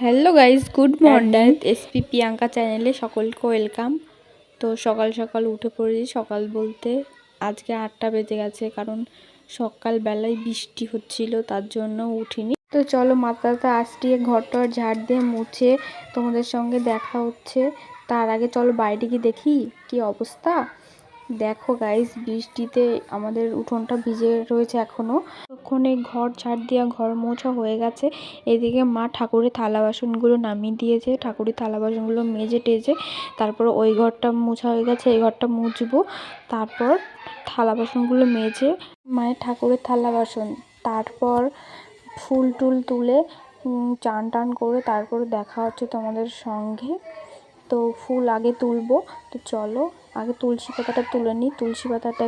Hello guys, good morning. SP Priyanka চ্যানেলে সকলকে welcome. তো সকাল সকাল উঠে পড়েছি। সকাল বলতে আজকে 8টা বেজে গেছে, কারণ সকালবেলায় বৃষ্টি হচ্ছিল, তার জন্য উঠিনি। তো চলো মাথাটা আসটিয়ে ঘরটার ঝাড় দিয়ে মুছে তোমাদের সঙ্গে দেখা হচ্ছে। তার আগে চলো বাইরে গিয়ে দেখি কি অবস্থা। দেখো গাইজ, বৃষ্টিতে আমাদের উঠোনটা ভিজে রয়েছে এখনো। ওখানে ঘর ঝাড় দেওয়া, ঘর মোছা হয়ে গেছে। এদিকে মা ঠাকুরের থালা বাসনগুলো নামিয়ে দিয়েছে, ঠাকুরের থালা বাসনগুলো মেজে টেজে তারপর ওই ঘরটা মোছা হয়ে গেছে, এই ঘরটা মুছবো। তারপর থালা বাসনগুলো মেজে মায়ের ঠাকুরের থালা বাসন, তারপর ফুল টুল তুলে চান টান করে তারপর দেখা হচ্ছে তোমাদের সঙ্গে। তো ফুল আগে তুলবো, তো চলো আগে তুলসী পাতাটা তুলে নিই। তুলসী পাতাটা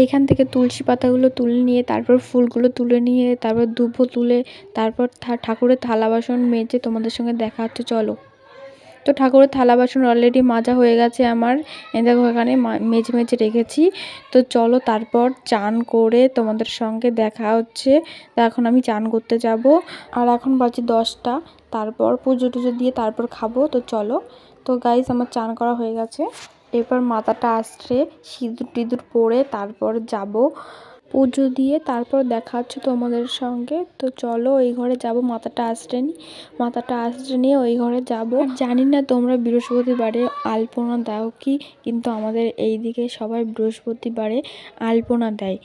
এইখান থেকে তুলসী পাতাগুলো তুলে নিয়ে তারপর ফুলগুলো তুলে নিয়ে তারপর ধূপও তুলে তারপর ঠাকুরের থালা বাসন মেজে তোমাদের সঙ্গে দেখা হচ্ছে। চলো। তো ঠাকুরের থালা বাসন অলরেডি মাজা হয়ে গেছে আমার, দেখো এখানে মেজে মেজে রেখেছি। তো চলো তারপর চান করে তোমাদের সঙ্গে দেখা হচ্ছে। তো এখন আমি চান করতে যাব, আর এখন বাজে 10টা। তারপর পুজো টুজো দিয়ে তারপর খাবো। তো চলো। তো গাইজ, আমার চান করা হয়ে গেছে। এরপর মাথাটা আসছে, সিঁদুর টিঁদুর পরে তারপর যাব পুজো দিয়ে, তারপর দেখা হচ্ছে তোমাদের সঙ্গে। তো চলো ওই ঘরে যাব, মাথাটা আসতে নিয়ে ওই ঘরে যাব। জানি না তোমরা বৃহস্পতিবারে আলপনা দাও কি, কিন্তু আমাদের এই দিকে সবাই বৃহস্পতিবারে আলপনা দেয়।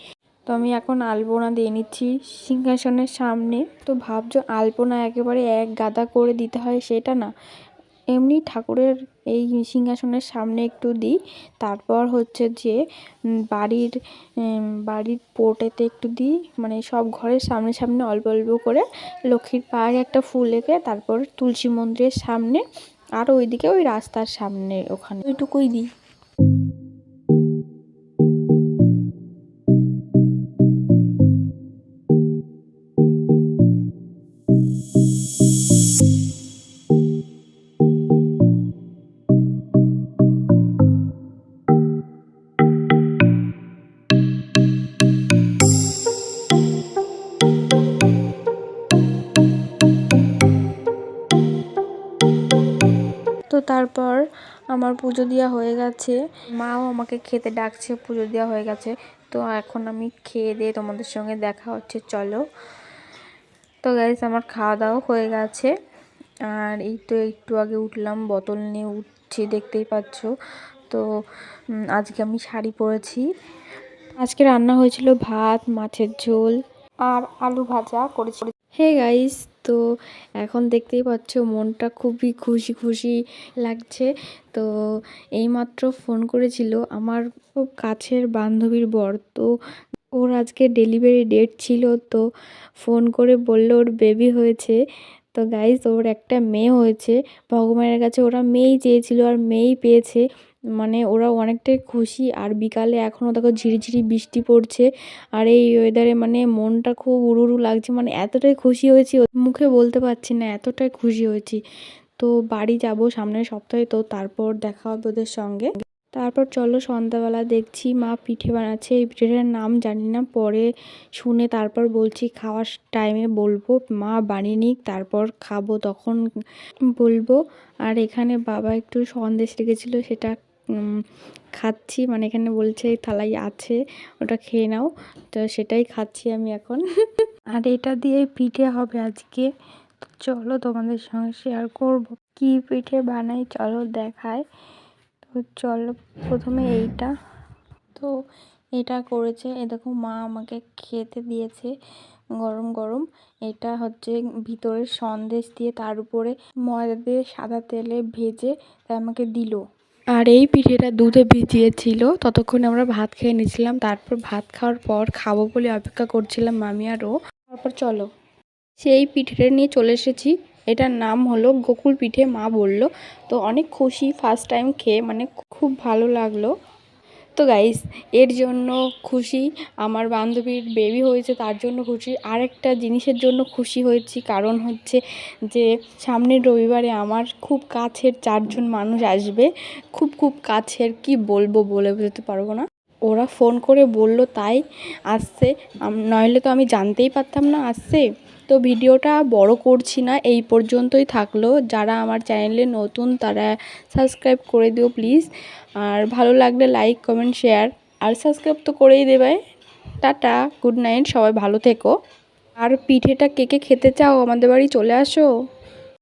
তো আমি এখন আলপনা দিয়ে নিচ্ছি সিংহাসনের সামনে। তো ভাবছো আলপনা একেবারে এক গাদা করে দিতে হয়, সেটা না, এমনি ঠাকুরের এই সিংহাসনের সামনে একটু দিই। তারপর হচ্ছে যে বাড়ির বাড়ির পোর্টেতে একটু দিই, মানে সব ঘরের সামনে সামনে অল্প অল্প করে লক্ষ্মীর পায়ে একটা ফুল এঁকে তারপর তুলসী মন্দিরের সামনে, আর ওইদিকে ওই রাস্তার সামনে ওখানে ওইটুকুই দিই। তো তারপর আমার পুজো দেওয়া হয়ে গেছে, মাও আমাকে খেতে ডাকছে, পুজো দেওয়া হয়ে গেছে। তো এখন আমি খেয়ে দিয়ে তোমাদের সঙ্গে দেখা হচ্ছে। চলো। তো গাইস, আমার খাওয়া দাওয়া হয়ে গেছে, আর এই তো একটু আগে উঠলাম, বোতল নিয়ে উঠছি, দেখতেই পাচ্ছ। তো আজকে আমি শাড়ি পরেছি। আজকে রান্না হয়েছিল ভাত, মাছের ঝোল আর আলু ভাজা করেছি। হে গাইস, তো এখন দেখতেই পাচ্ছ মনটা খুবই খুশি খুশি লাগছে। তো এইমাত্র ফোন করেছিল আমার খুব কাছের বান্ধবীর বর। তো ওর আজকে ডেলিভারি ডেট ছিল, তো ফোন করে বলল ওর বেবি হয়েছে। তো গাইস, ওর একটা মেয়ে হয়েছে। ভগবানের কাছে ওরা মেয়েই চেয়েছিল আর মেয়েই পেয়েছে, মানে ওরা অনেকটাই খুশি। আর বিকালে এখনও দেখো ঝিরিঝিরি বৃষ্টি পড়ছে, আর এই ওয়েদারে মানে মনটা খুব উড়ু লাগছে, মানে এতটাই খুশি হয়েছি মুখে বলতে পারছি না, এতটাই খুশি হয়েছি। তো বাড়ি যাব সামনের সপ্তাহে, তো তারপর দেখা হবে ওদের সঙ্গে। তারপর চলো সন্ধ্যাবেলা দেখছি মা পিঠে বানাচ্ছে, এই পিঠেটার নাম জানি না, পরে শুনে তারপর বলছি, খাওয়ার টাইমে বলবো, মা বানিয়ে নিক তারপর খাবো তখন বলবো। আর এখানে বাবা একটু সন্দেশ রেখেছিলো, সেটা খাচ্ছি, মানে এখানে বলছে থালাই আছে, ওটা খেয়ে নাও, তো সেটাই খাচ্ছি আমি এখন। আর এটা দিয়ে পিঠে হবে আজকে। চলো তোমাদের সঙ্গে শেয়ার করব কি পিঠে বানাই, চলো দেখায়। তো চলো, প্রথমে তো এটা করেছে, এ দেখো মা আমাকে খেতে দিয়েছে গরম গরম। এটা হচ্ছে ভিতরে সন্দেশ দিয়ে তার উপরে ময়দা দিয়ে সাদা তেলে ভেজে তাই আমাকে দিল। আর এই পিঠেটা দুধে ভিজিয়েছিল, ততক্ষণে আমরা ভাত খেয়ে নিয়েছিলাম। তারপর ভাত খাওয়ার পর খাবো বলে অপেক্ষা করছিলাম মামি আর ও। তারপর চলো সেই পিঠেটা নিয়ে চলে এসেছি। এটার নাম হলো গোকুল পিঠে, মা বলল। তো অনেক খুশি, ফার্স্ট টাইম খেয়ে মানে খুব ভালো লাগলো। তো গাইস, এর জন্য খুশি, আমার বান্ধবীর বেবি হয়েছে তার জন্য খুশি, আরেকটা জিনিসের জন্য খুশি হয়েছি, কারণ হচ্ছে যে সামনের রবিবারে আমার খুব কাছের 4জন মানুষ আসবে, খুব খুব কাছের, কি বলবো বলে বোঝাতে পারবো না। ওরা ফোন করে বলল তাই আসছে, নইলে তো আমি জানতেই পারতাম না আসছে। তো ভিডিওটা বড় করছি না, এই পর্যন্তই থাকলো। যারা আমার চ্যানেলে নতুন তারা সাবস্ক্রাইব করে দিও প্লিজ। আর ভালো লাগলে লাইক কমেন্ট শেয়ার আর সাবস্ক্রাইব তো করেই দেবে। টাটা, গুড নাইট, সবাই ভালো থেকো। আর পিঠেটা কে কে খেতে চাও আমাদের বাড়ি চলে আসো।